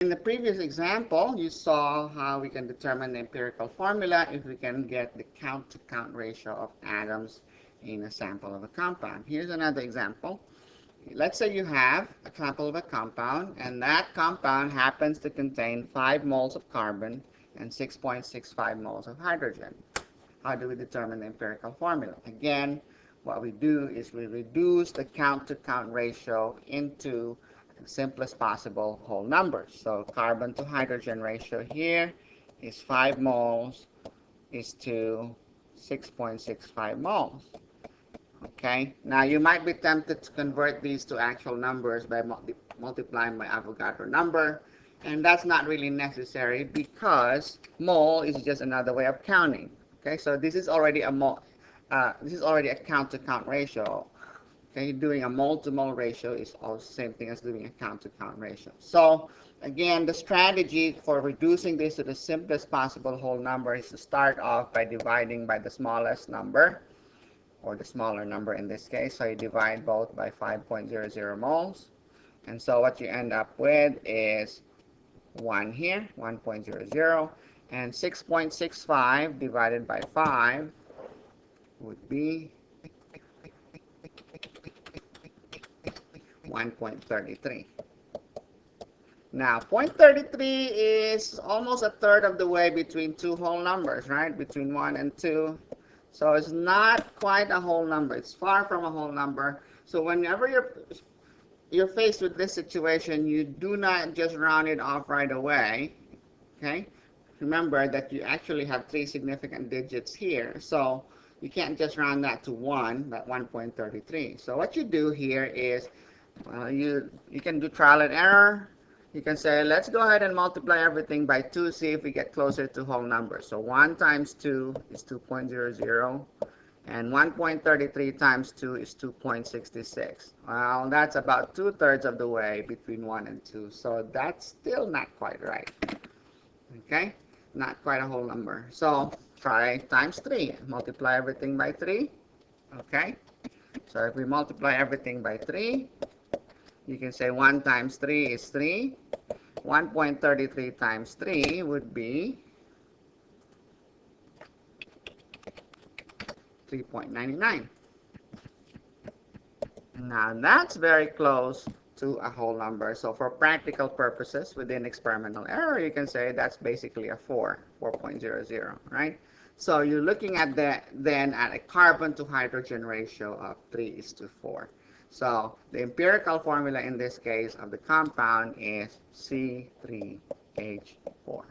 In the previous example, you saw how we can determine the empirical formula if we can get the count-to-count ratio of atoms in a sample of a compound. Here's another example. Let's say you have a sample of a compound, and that compound happens to contain 5 moles of carbon and 6.65 moles of hydrogen. How do we determine the empirical formula? Again, what we do is we reduce the count-to-count ratio into the simplest possible whole numbers. So carbon to hydrogen ratio here is 5 moles is to 6.65 moles. Okay, now you might be tempted to convert these to actual numbers by multiplying by Avogadro number, and that's not really necessary because mole is just another way of counting. Okay, so this is already a this is already a count-to-count ratio. Okay, doing a mole-to-mole ratio is also the same thing as doing a count-to-count ratio. So again, the strategy for reducing this to the simplest possible whole number is to start off by dividing by the smallest number, or the smaller number in this case. So you divide both by 5.00 moles. And so what you end up with is 1 here, 1.00. And 6.65 divided by 5 would be 1.33. Now, 0.33 is almost a third of the way between two whole numbers, right? Between 1 and 2. So it's not quite a whole number. It's far from a whole number. So whenever you're faced with this situation, you do not just round it off right away. Okay? Remember that you actually have 3 significant digits here. So you can't just round that to 1, that 1.33. So what you do here is you can do trial and error. You can say, let's go ahead and multiply everything by 2, see if we get closer to whole numbers. So 1 times 2 is 2.00, and 1.33 times 2 is 2.66. Well, that's about 2/3 of the way between 1 and 2. So that's still not quite right. Okay? Not quite a whole number. So try times 3. Multiply everything by 3. Okay? So if we multiply everything by 3, you can say 1 times 3 is 3. 1.33 times 3 would be 3.99. Now that's very close to a whole number. So for practical purposes, within experimental error, you can say that's basically a 4.00, right? So you're looking at then at a carbon to hydrogen ratio of 3:4. So the empirical formula in this case of the compound is C3H4.